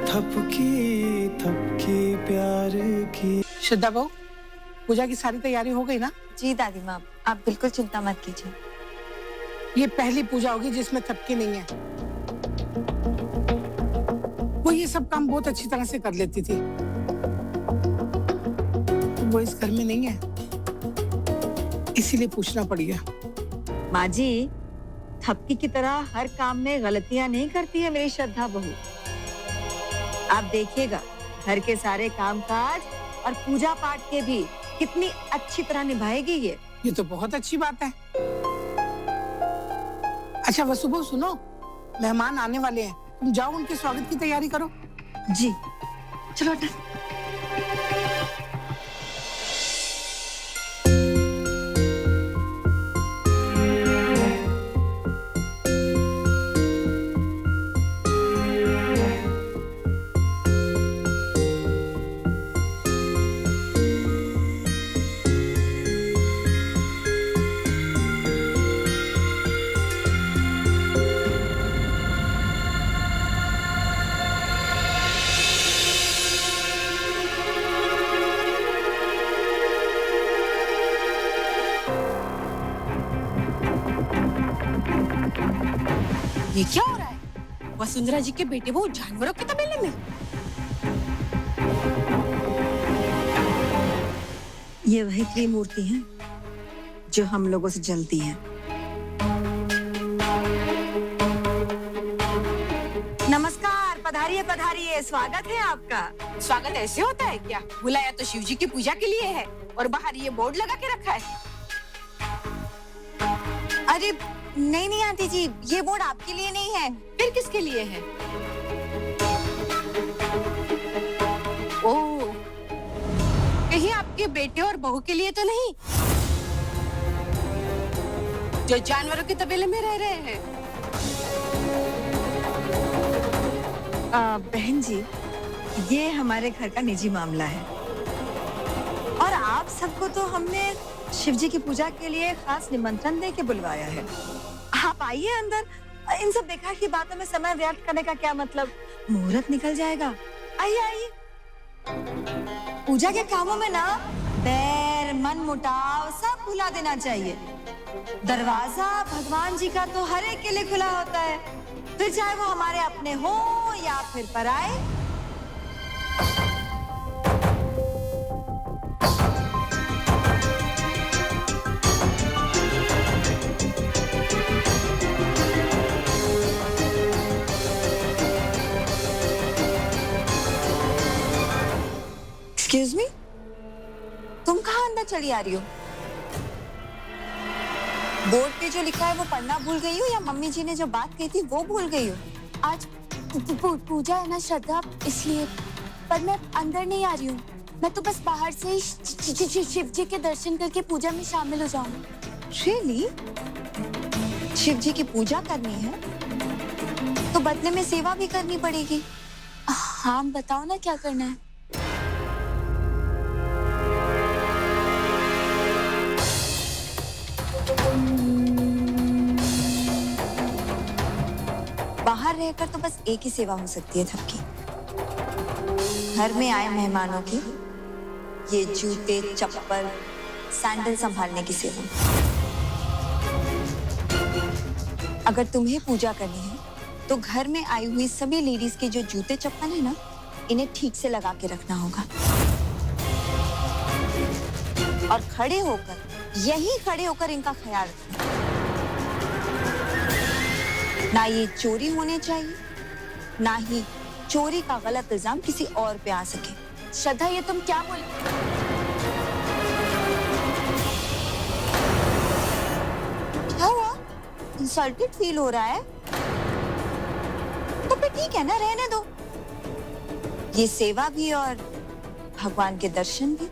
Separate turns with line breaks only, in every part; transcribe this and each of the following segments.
थपकी थपकी प्यार की।
श्रद्धा बहू, पूजा की सारी तैयारी हो गई ना?
जी दादी माँ, आप बिल्कुल चिंता मत कीजिए।
ये पहली पूजा होगी जिसमें थपकी नहीं है। वो ये सब काम बहुत अच्छी तरह से कर लेती थी। वो इस घर में नहीं है, इसीलिए पूछना पड़ गया।
माँ जी, थपकी की तरह हर काम में गलतियाँ नहीं करती है मेरी श्रद्धा बहू। आप देखिएगा, घर के सारे कामकाज और पूजा पाठ के भी कितनी अच्छी तरह निभाएगी ये।
ये तो बहुत अच्छी बात है। अच्छा वसु बहू सुनो, मेहमान आने वाले हैं, तुम जाओ उनके स्वागत की तैयारी करो।
जी चलो बेटा।
ये क्या हो रहा है? वसुंधरा जी के बेटे वो जानवरों के तबेले में।
ये वही त्रिमूर्ति हैं जो हम लोगों से जलती हैं। नमस्कार, पधारिए पधारिए, स्वागत है आपका।
स्वागत ऐसे होता है क्या? बुलाया तो शिव जी की पूजा के लिए है और बाहर ये बोर्ड लगा के रखा है।
अरे नहीं नहीं आंटी जी, ये बोर्ड आपके लिए नहीं है।
फिर किसके लिए है? ओह, कहीं आपके बेटे और बहू के लिए तो नहीं, जो जानवरों के तबेले में रह रहे हैं?
बहन जी, ये हमारे घर का निजी मामला है और आप सबको तो हमने शिव जी की पूजा के लिए खास निमंत्रण दे के बुलवाया है। आप आइए अंदर। इन सब बेकार की बातों में समय व्यर्थ करने का क्या मतलब? मुहूर्त निकल जाएगा। आइए आइए। पूजा के कामों में ना बैर मन मुटाव सब भुला देना चाहिए। दरवाजा भगवान जी का तो हर एक के लिए खुला होता है, फिर चाहे वो हमारे अपने हो या फिर पराए। एक्सक्यूज मी, तुम कहाँ अंदर चली आ रही हो? बोर्ड पे जो लिखा है वो पढ़ना भूल गई हो या मम्मी जी ने जो बात कही थी वो भूल गई हो?
आज पूजा है ना श्रद्धा, इसलिए। पर मैं अंदर नहीं आ रही हूँ, मैं तो बस बाहर से ही शिव जी के दर्शन करके पूजा में शामिल हो जाऊंगी।
रियली? शिव जी की पूजा करनी है तो बदले में सेवा भी करनी पड़ेगी।
हाँ बताओ ना क्या करना है।
बाहर रहकर तो बस एक ही सेवा हो सकती है थपकी। घर में आए मेहमानों की ये जूते चप्पल सैंडल संभालने की सेवा। अगर तुम्हें पूजा करनी है तो घर में आई हुई सभी लेडीज के जो जूते चप्पल है ना, इन्हें ठीक से लगा के रखना होगा और खड़े होकर, यही खड़े होकर इनका ख्याल रखना। ना ये चोरी होने चाहिए, ना ही चोरी का गलत इल्जाम किसी और पे आ सके।
श्रद्धा, ये तुम क्या बोल?
क्या हुआ? इंसल्टेड फील हो रहा है? तो फिर ठीक है ना, रहने दो। ये सेवा भी और भगवान के दर्शन भी।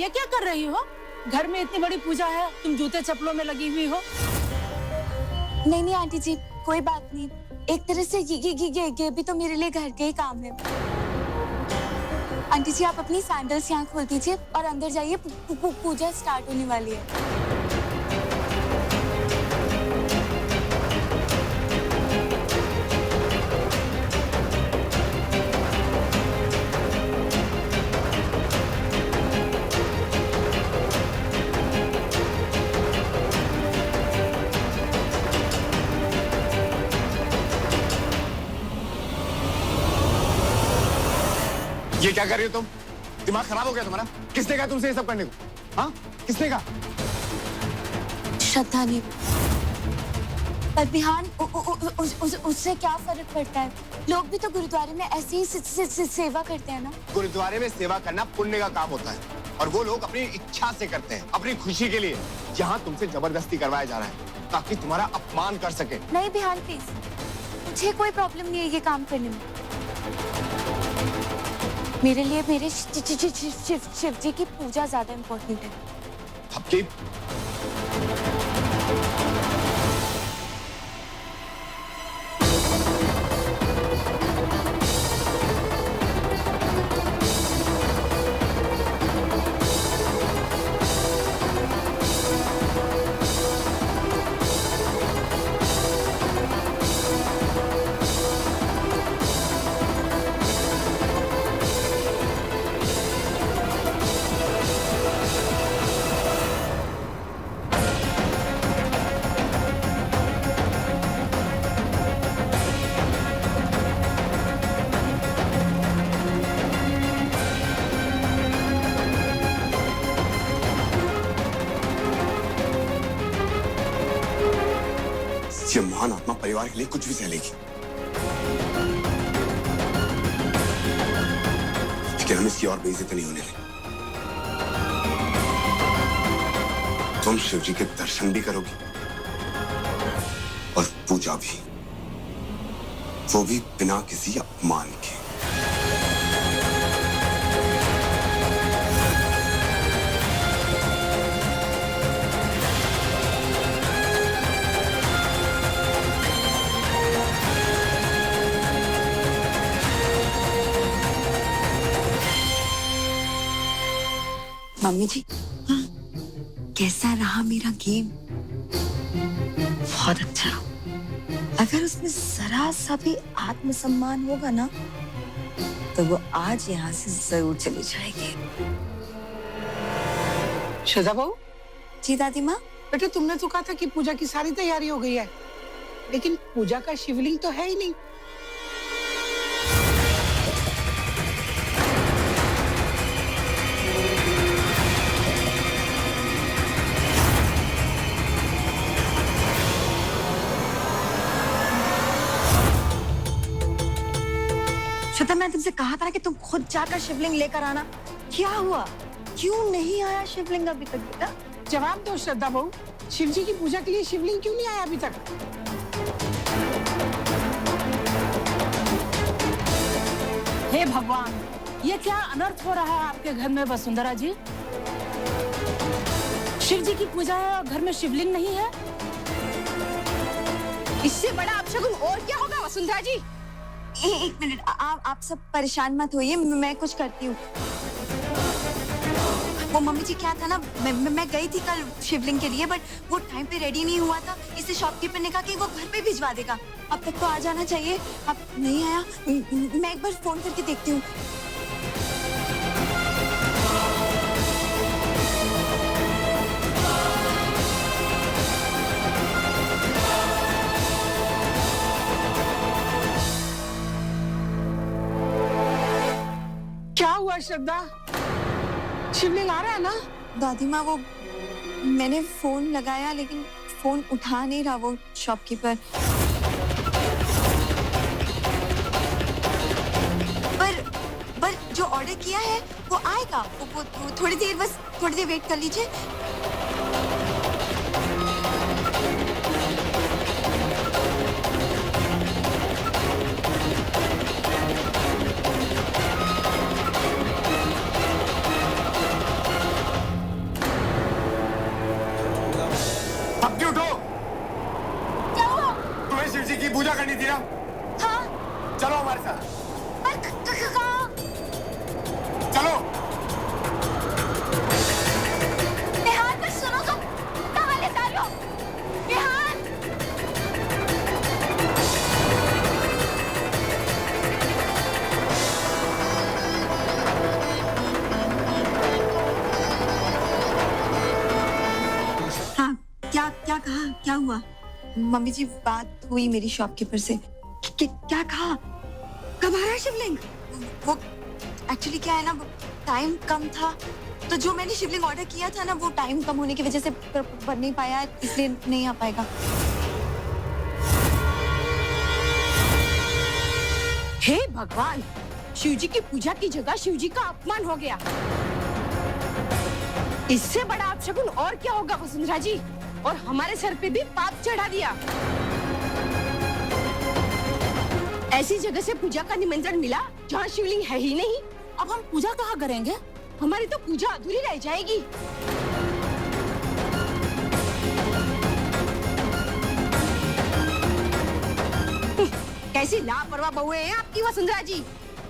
ये क्या कर रही हो? घर में इतनी बड़ी पूजा है, तुम जूते चप्पलों में लगी हुई हो।
नहीं नहीं आंटी जी, कोई बात नहीं। एक तरह से ये भी तो मेरे लिए घर के ही काम है। आंटी जी, आप अपनी सैंडल्स यहाँ खोल दीजिए और अंदर जाइए, पूजा स्टार्ट होने वाली है।
ये क्या कर रही हो तुम? दिमाग खराब हो गया तुम्हारा? किसने कहा तुमसे ये सब करने को? हाँ, किसने कहा?
श्रद्धा ने। पर बिहान उससे क्या फर्क पड़ता है? लोग भी तो गुरुद्वारे में ऐसे ही सेवा करते हैं ना।
गुरुद्वारे में सेवा करना पुण्य का काम होता है और वो लोग अपनी इच्छा से करते हैं, अपनी खुशी के लिए। यहाँ तुमसे जबरदस्ती करवाया जा रहा है ताकि तुम्हारा अपमान कर सके।
नहीं बिहान प्लीज, मुझे कोई प्रॉब्लम नहीं है ये काम करने में। मेरे लिए मेरे शिव जी की पूजा ज्यादा इम्पोर्टेंट है।
आपकी ये महान आत्मा परिवार के लिए कुछ भी सह लेगी, लेकिन हम इसकी और बेइज्जती नहीं होने देंगे। तुम शिव जी के दर्शन भी करोगी और पूजा भी, वो भी बिना किसी अपमान के।
मम्मी जी, हाँ? कैसा रहा मेरा गेम? बहुत अच्छा। अगर उसमें जरा सा भी आत्मसम्मान होगा ना, तो वो आज यहाँ से जरूर चली जाएगी।
श्रद्धा बहू,
जी दादी माँ।
बेटे तुमने तो कहा था कि पूजा की सारी तैयारी हो गई है, लेकिन पूजा का शिवलिंग तो है ही नहीं।
श्रद्धा, मैंने तुमसे कहा था ना कि तुम खुद जाकर शिवलिंग लेकर आना। क्या हुआ? क्यों नहीं आया शिवलिंग अभी तक बेटा?
जवाब दो श्रद्धा बहू, शिव जी की पूजा के लिए शिवलिंग क्यों नहीं आया अभी तक?
हे भगवान, ये क्या अनर्थ हो रहा है आपके घर में वसुंधरा जी? शिव जी की पूजा है और घर में शिवलिंग नहीं है।
इससे बड़ा अपशगुन और क्या होगा वसुंधरा जी? एक मिनट, आप सब परेशान मत होइए, मैं कुछ करती हूँ। वो मम्मी जी क्या था ना, मैं गई थी कल शिवलिंग के लिए, बट वो टाइम पे रेडी नहीं हुआ था, इससे शॉपकीपर ने कहा कि वो घर पे भिजवा देगा। अब तक तो आ जाना चाहिए, अब नहीं आया। मैं एक बार फोन करके देखती हूँ।
क्या हुआ श्रद्धा, शिवलिंग आ रहा है ना?
दादी माँ, वो मैंने फोन लगाया लेकिन फोन उठा नहीं रहा वो शॉपकीपर। पर जो ऑर्डर किया है वो आएगा, वो थोड़ी देर, बस थोड़ी देर वेट कर लीजिए।
बेटी उठो।
क्या हुआ?
तुम्हें शिव जी की पूजा करनी थी ना?
हाँ।
चलो हमारे साथ।
पर कहाँ?
चलो।
बिहार पर सुनो तो, कहाँ ले जा रहे हो? बिहार।
हाँ, क्या क्या कहा, क्या हुआ? मम्मी जी, बात हुई मेरी शॉपकीपर से। क्या कहा? कब आ रहा है शिवलिंग? वो एक्चुअली क्या है ना, टाइम कम था, तो जो मैंने शिवलिंग ऑर्डर किया था ना, वो टाइम कम होने की वजह से बन नहीं पाया, इसलिए नहीं आ पाएगा।
हे भगवान, शिव जी की पूजा की जगह शिव जी का अपमान हो गया। इससे बड़ा अपशगुन और क्या होगा वसुंधरा जी? और हमारे सर पे भी पाप चढ़ा दिया। ऐसी जगह से पूजा का निमंत्रण मिला जहाँ शिवलिंग है ही नहीं। अब हम पूजा कहाँ करेंगे? हमारी तो पूजा अधूरी रह जाएगी। कैसी लापरवाह बहुएं हैं आपकी वसुंधरा जी।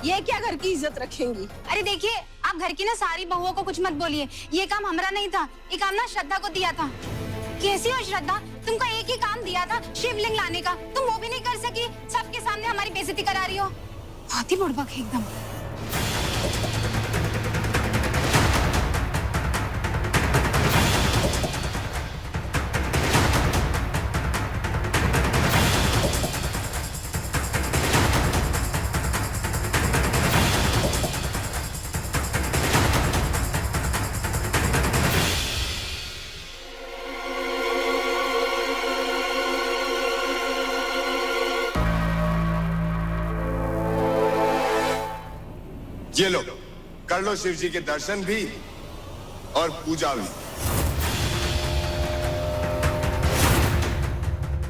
ये क्या घर की इज्जत रखेंगी?
अरे देखिए, आप घर की ना सारी बहुओं को कुछ मत बोलिए। ये काम हमारा नहीं था, ये काम ना श्रद्धा को दिया था। कैसी हो श्रद्धा? तुमको एक ही काम दिया था, शिवलिंग लाने का, तुम वो भी नहीं कर सकी। सबके सामने हमारी बेइज्जती करा रही हो। बहुत ही बुड़बक है एकदम।
ये लो, कर लो शिव जी के दर्शन भी और पूजा भी।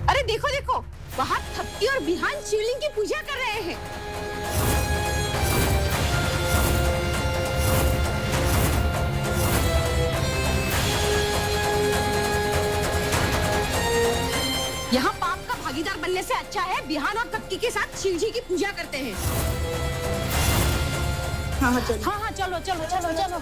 अरे देखो देखो, वहाँ थप्पी और बिहान शिवलिंग की पूजा कर रहे हैं। यहाँ पाप का भागीदार बनने से अच्छा है बिहान और थप्पी के साथ शिव जी की पूजा करते हैं। हाँ चलो चलो चलो चलो।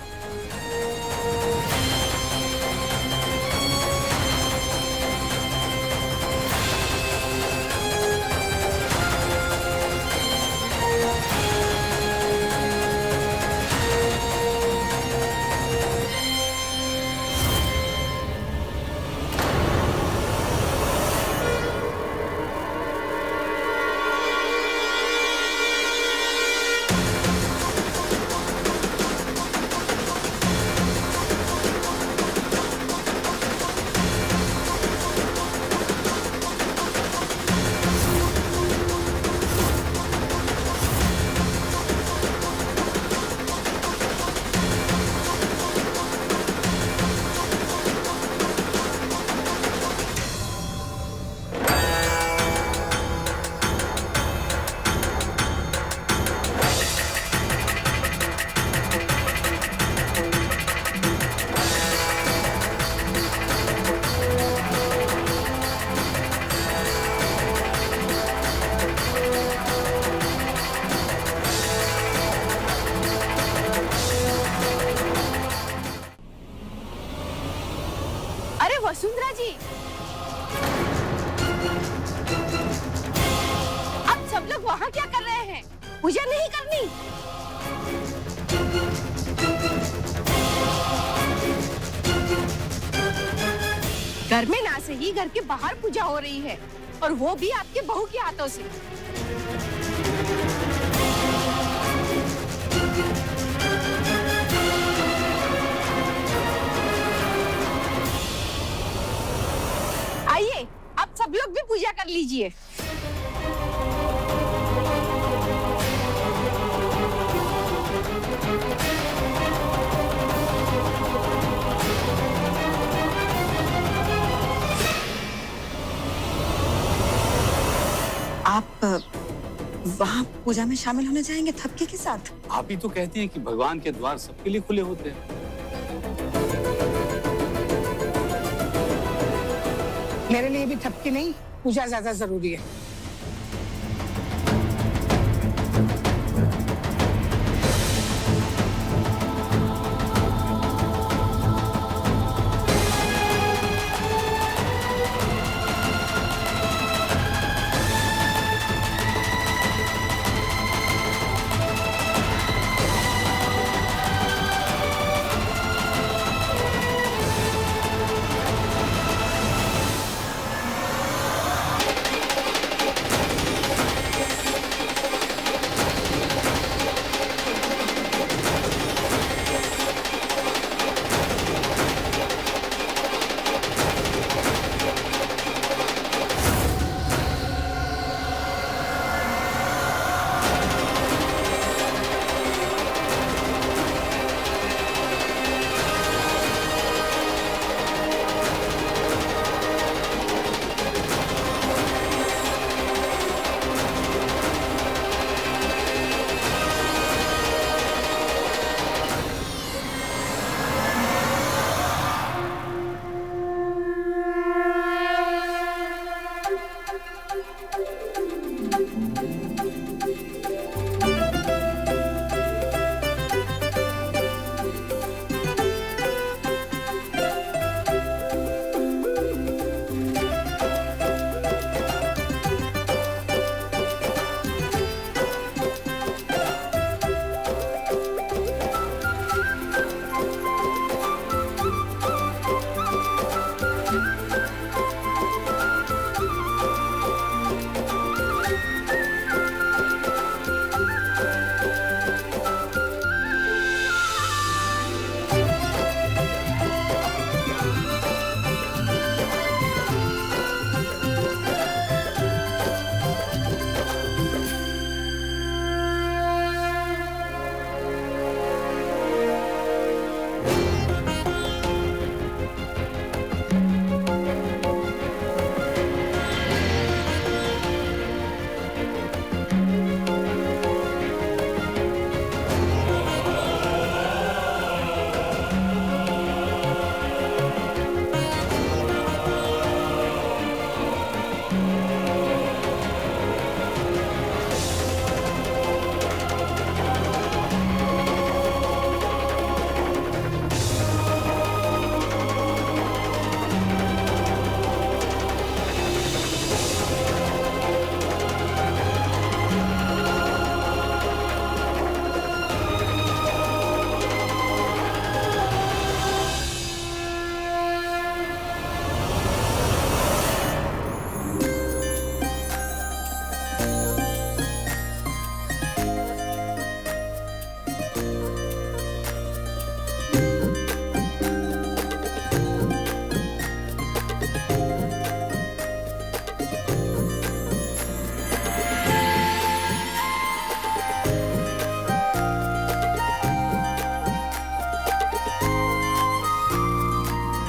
वसुंधरा जी, अब सब लोग वहाँ क्या कर रहे हैं? पूजा नहीं करनी? घर में ना से ही घर के बाहर पूजा हो रही है, और वो भी आपके बहू के हाथों से। आइए, आप सब लोग भी पूजा कर लीजिए।
आप वहाँ पूजा में शामिल होने जाएंगे थपके के साथ?
आप ही तो कहती हैं कि भगवान के द्वार सबके लिए खुले होते हैं।
मेरे लिए भी ठपकी नहीं, पूजा ज्यादा जरूरी है।